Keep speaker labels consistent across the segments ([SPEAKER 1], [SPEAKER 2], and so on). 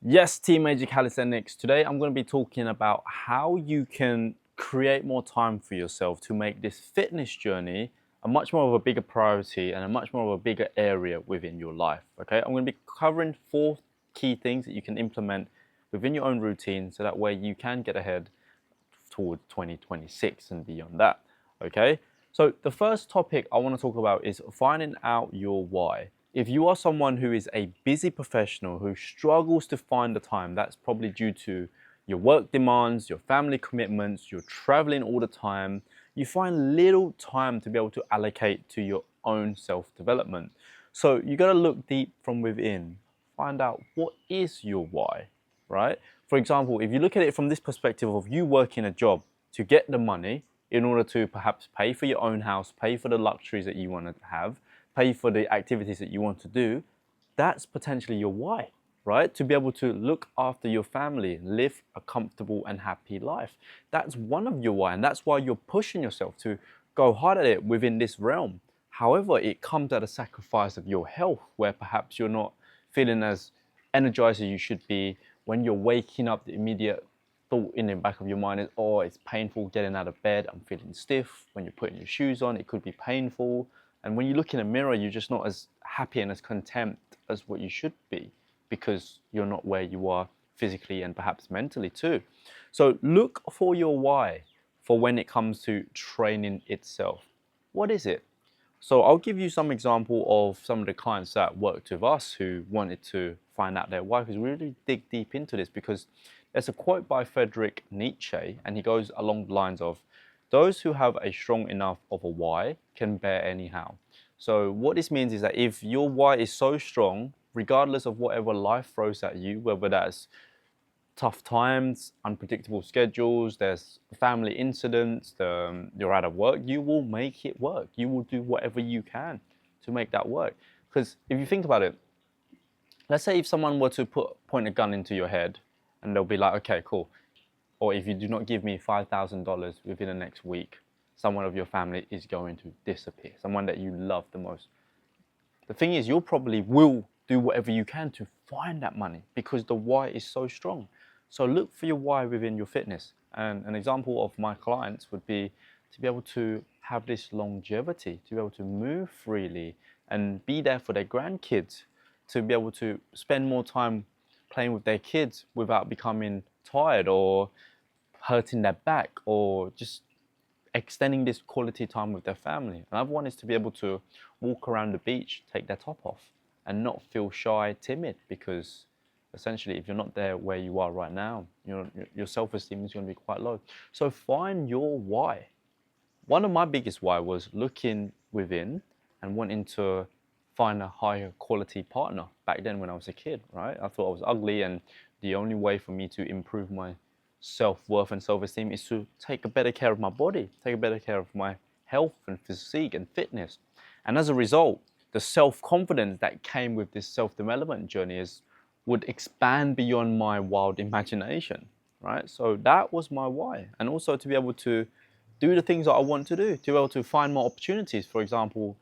[SPEAKER 1] Yes, Team Major Calisthenics. Today I'm going to be talking about how you can create more time for yourself to make this fitness journey a much more of a bigger priority and a much more of a bigger area within your life. Okay, I'm going to be covering 4 key things that you can implement within your own routine so that way you can get ahead towards 2026 and beyond that. Okay, so the first topic I want to talk about is finding out your why. If you are someone who is a busy professional who struggles to find the time, that's probably due to your work demands, your family commitments, you're traveling all the time, you find little time to be able to allocate to your own self-development. So you got to look deep from within, find out what is your why, right? For example, if you look at it from this perspective of you working a job to get the money in order to perhaps pay for your own house, pay for the luxuries that you want to have, pay for the activities that you want to do, that's potentially your why, right? To be able to look after your family, live a comfortable and happy life. That's one of your why, and that's why you're pushing yourself to go hard at it within this realm. However, it comes at a sacrifice of your health, where perhaps you're not feeling as energized as you should be. When you're waking up, the immediate thought in the back of your mind is, oh, it's painful getting out of bed, I'm feeling stiff. When you're putting your shoes on, it could be painful. And when you look in a mirror, you're just not as happy and as content as what you should be because you're not where you are physically and perhaps mentally too. So look for your why for when it comes to training itself. What is it? So I'll give you some example of some of the clients that worked with us who wanted to find out their why, because we really dig deep into this, because there's a quote by Friedrich Nietzsche, and he goes along the lines of, those who have a strong enough of a why can bear anyhow. So what this means is that if your why is so strong, regardless of whatever life throws at you, whether that's tough times, unpredictable schedules, there's family incidents, you're out of work, you will make it work. You will do whatever you can to make that work. Because if you think about it, let's say if someone were to point a gun into your head and they'll be like, okay, cool. Or if you do not give me $5,000 within the next week, someone of your family is going to disappear, someone that you love the most. The thing is, you probably will do whatever you can to find that money because the why is so strong. So look for your why within your fitness. And an example of my clients would be to be able to have this longevity, to be able to move freely and be there for their grandkids, to be able to spend more time playing with their kids without becoming tired or hurting their back, or just extending this quality time with their family. Another one is to be able to walk around the beach, take their top off, and not feel shy, timid, because essentially, if you're not there where you are right now, your self-esteem is going to be quite low. So find your why. One of my biggest why was looking within and wanting to find a higher quality partner back then when I was a kid, right? I thought I was ugly, and the only way for me to improve my self-worth and self-esteem is to take a better care of my body, take a better care of my health and physique and fitness. And as a result, the self-confidence that came with this self-development journey would expand beyond my wild imagination, right? So that was my why. And also to be able to do the things that I want to do, to be able to find more opportunities. For example,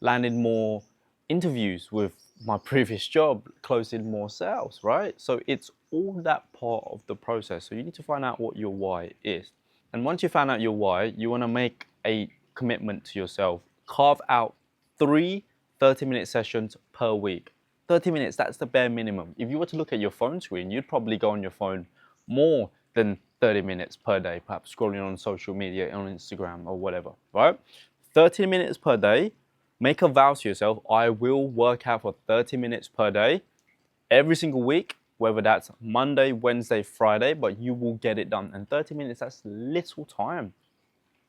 [SPEAKER 1] landed more interviews with my previous job, closing more sales, right? So it's all that part of the process. So you need to find out what your why is. And once you find out your why, you want to make a commitment to yourself. Carve out 3 30-minute sessions per week. 30 minutes, that's the bare minimum. If you were to look at your phone screen, you'd probably go on your phone more than 30 minutes per day, perhaps scrolling on social media, on Instagram or whatever, right? 30 minutes per day. Make a vow to yourself, I will work out for 30 minutes per day, every single week, whether that's Monday, Wednesday, Friday, but you will get it done. And 30 minutes, that's little time,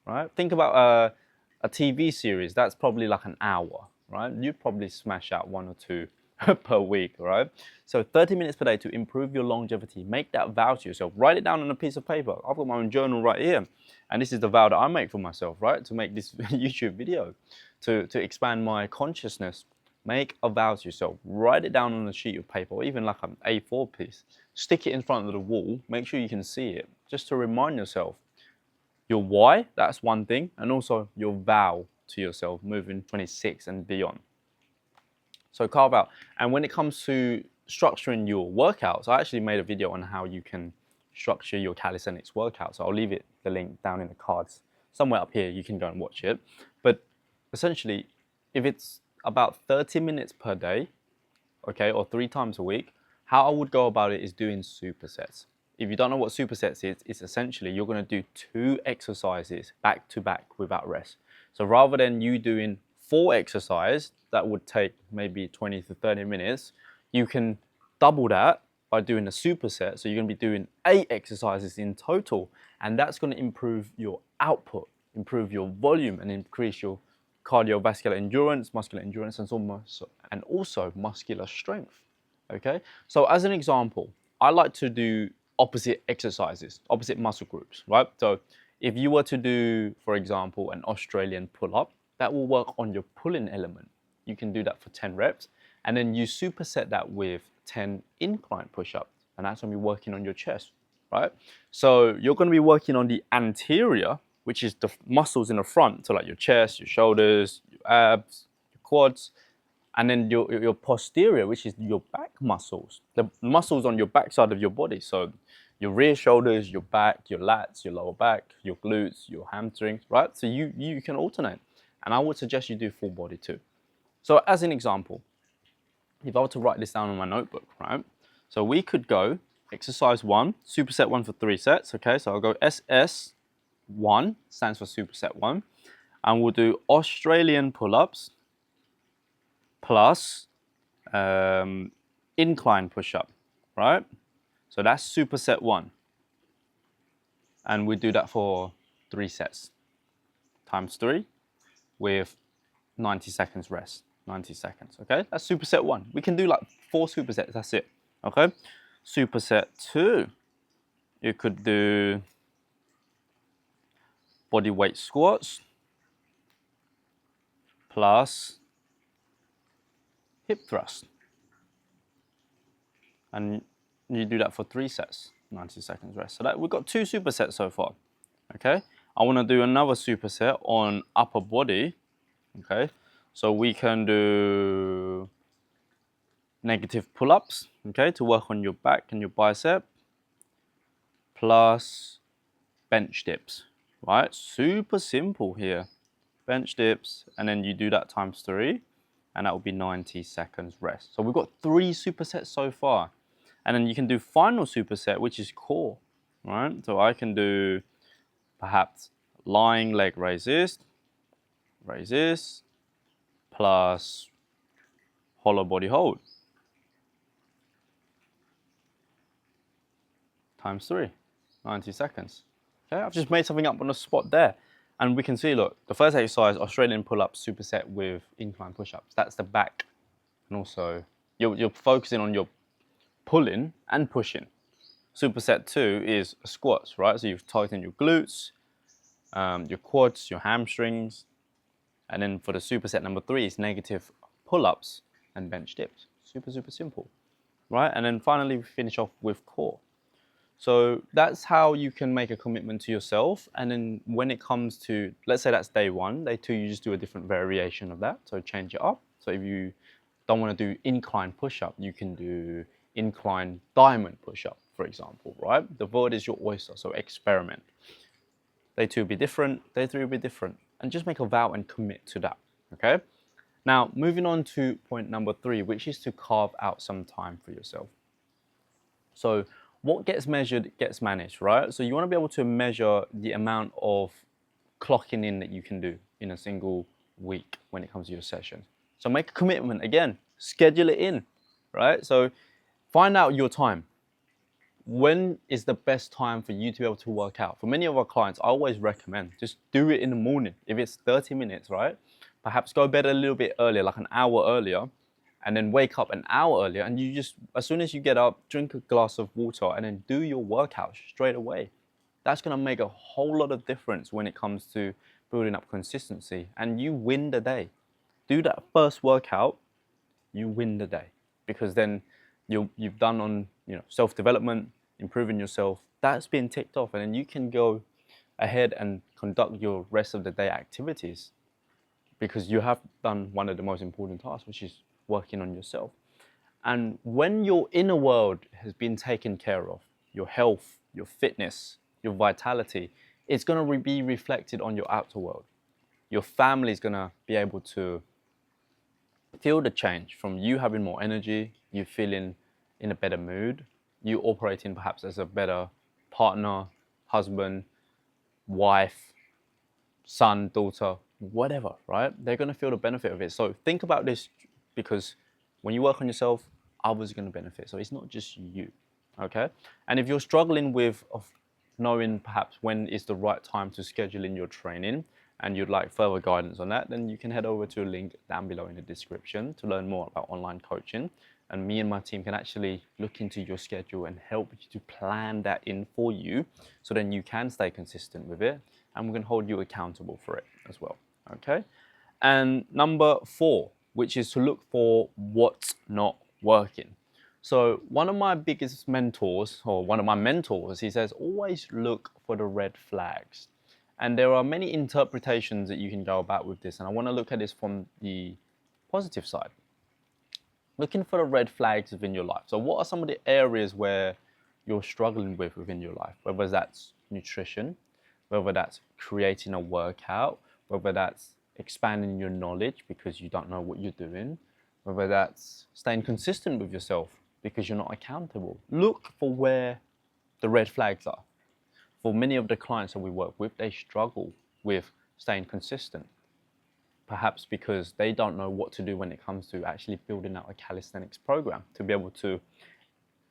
[SPEAKER 1] right? Think about a TV series, that's probably like an hour, right? You'd probably smash out 1 or 2 per week, right? So 30 minutes per day to improve your longevity. Make that vow to yourself. Write it down on a piece of paper. I've got my own journal right here. And this is the vow that I make for myself, right? To make this YouTube video, to expand my consciousness. Make a vow to yourself. Write it down on a sheet of paper, or even like an A4 piece. Stick it in front of the wall. Make sure you can see it, just to remind yourself your why, that's one thing, and also your vow to yourself moving 26 and beyond. So carve out. And when it comes to structuring your workouts, I actually made a video on how you can structure your calisthenics workout. So I'll leave the link down in the cards somewhere up here. You can go and watch it. But essentially, if it's about 30 minutes per day, okay, or 3 times a week, how I would go about it is doing supersets. If you don't know what supersets is, it's essentially you're going to do 2 exercises back to back without rest. So rather than you doing 4 exercises that would take maybe 20 to 30 minutes, you can double that by doing a superset. So you're going to be doing 8 exercises in total, and that's going to improve your output, improve your volume, and increase your cardiovascular endurance, muscular endurance, and also muscular strength. Okay, so as an example, I like to do opposite exercises, opposite muscle groups, right? So if you were to do, for example, an Australian pull-up, that will work on your pulling element. You can do that for 10 reps, and then you superset that with 10 incline push-ups, and that's going to be working on your chest, right? So you're going to be working on the anterior, which is the muscles in the front, so like your chest, your shoulders, your abs, your quads, and then your posterior, which is your back muscles, the muscles on your back side of your body. So your rear shoulders, your back, your lats, your lower back, your glutes, your hamstrings, right? So you can alternate. And I would suggest you do full body too. So as an example, if I were to write this down on my notebook, right? So we could go exercise 1, superset 1 for 3 sets, okay? So I'll go SS1, stands for superset 1. And we'll do Australian pull-ups plus incline push-up, right? So that's superset 1. And we do that for 3 sets, times 3, with 90 seconds rest, 90 seconds, okay? That's superset 1. We can do like 4 supersets, that's it, okay? Superset 2, you could do body weight squats plus hip thrust. And you do that for 3 sets, 90 seconds rest. So that we've got 2 supersets so far, okay? I want to do another superset on upper body, okay? So we can do negative pull-ups, okay, to work on your back and your bicep, plus bench dips, right? Super simple here. Bench dips, and then you do that times 3, and that will be 90 seconds rest. So we've got 3 supersets so far. And then you can do final superset, which is core, right? So I can do perhaps lying leg raises, plus hollow body hold, times 3, 90 seconds. Okay, I've just made something up on the spot there. And we can see, look, the first exercise, Australian pull-ups superset with incline push-ups. That's the back. And also, you're focusing on your pulling and pushing. Superset 2 is squats, right? So you've tightened your glutes, your quads, your hamstrings. And then for the superset number 3 is negative pull-ups and bench dips. Super, super simple, right? And then finally, we finish off with core. So that's how you can make a commitment to yourself. And then when it comes to, let's say that's day 1, day 2, you just do a different variation of that. So change it up. So if you don't want to do incline push-up, you can do incline diamond push-up, for example, right? The word is your oyster, so experiment. Day 2 will be different, day 3 will be different. And just make a vow and commit to that, okay? Now, moving on to point number 3, which is to carve out some time for yourself. So what gets measured gets managed, right? So you want to be able to measure the amount of clocking in that you can do in a single week when it comes to your session. So make a commitment, again, schedule it in, right? So find out your time. When is the best time for you to be able to work out? For many of our clients, I always recommend just do it in the morning. If it's 30 minutes, right? Perhaps go to bed a little bit earlier, like an hour earlier, and then wake up an hour earlier, and you just, as soon as you get up, drink a glass of water and then do your workout straight away. That's gonna make a whole lot of difference when it comes to building up consistency, and you win the day. Do that first workout, you win the day, because then you've done on self-development, improving yourself. That's been ticked off, and then you can go ahead and conduct your rest of the day activities, because you have done one of the most important tasks, which is working on yourself. And when your inner world has been taken care of, your health, your fitness, your vitality, it's going to be reflected on your outer world. Your family is going to be able to feel the change from you having more energy, you feeling in a better mood, you operating perhaps as a better partner, husband, wife, son, daughter, whatever, right? They're going to feel the benefit of it. So think about this, because when you work on yourself, others are going to benefit. So it's not just you, okay? And if you're struggling with knowing perhaps when is the right time to schedule in your training, and you'd like further guidance on that, then you can head over to a link down below in the description to learn more about online coaching. And me and my team can actually look into your schedule and help you to plan that in for you, so then you can stay consistent with it, and we can hold you accountable for it as well, okay? And number 4, which is to look for what's not working. So one of my biggest mentors, or one of my mentors, he says, always look for the red flags. And there are many interpretations that you can go about with this, and I want to look at this from the positive side. Looking for the red flags within your life. So what are some of the areas where you're struggling with within your life? Whether that's nutrition, whether that's creating a workout, whether that's expanding your knowledge because you don't know what you're doing, whether that's staying consistent with yourself because you're not accountable. Look for where the red flags are. For many of the clients that we work with, they struggle with staying consistent. Perhaps because they don't know what to do when it comes to actually building out a calisthenics program to be able to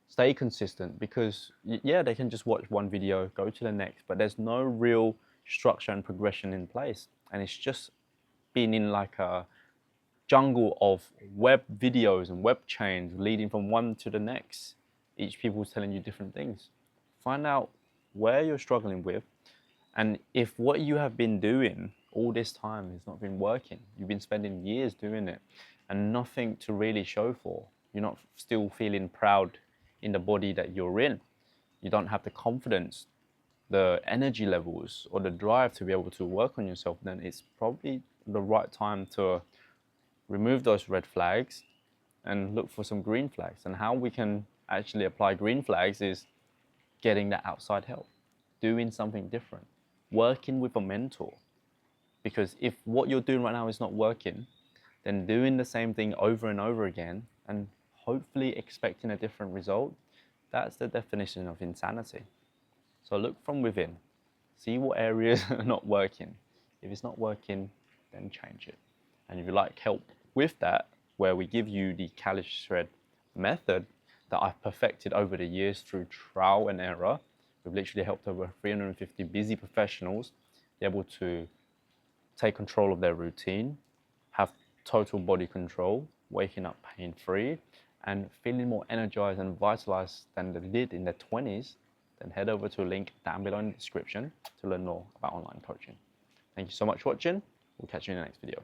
[SPEAKER 1] stay consistent, because yeah, they can just watch one video, go to the next, but there's no real structure and progression in place. And it's just been in like a jungle of web videos and web chains leading from one to the next. Each people's telling you different things. Find out where you're struggling with, and if what you have been doing all this time has not been working, you've been spending years doing it and nothing to really show for, you're not still feeling proud in the body that you're in, you don't have the confidence, the energy levels, or the drive to be able to work on yourself, then it's probably the right time to remove those red flags and look for some green flags. And how we can actually apply green flags is getting that outside help, doing something different, working with a mentor. Because if what you're doing right now is not working, then doing the same thing over and over again and hopefully expecting a different result, that's the definition of insanity. So look from within, see what areas are not working. If it's not working, then change it. And if you like help with that, where we give you the Calish Shred method that I've perfected over the years through trial and error, we've literally helped over 350 busy professionals be able to take control of their routine, have total body control, waking up pain-free, and feeling more energized and vitalized than they did in their 20s, then head over to a link down below in the description to learn more about online coaching. Thank you so much for watching. We'll catch you in the next video.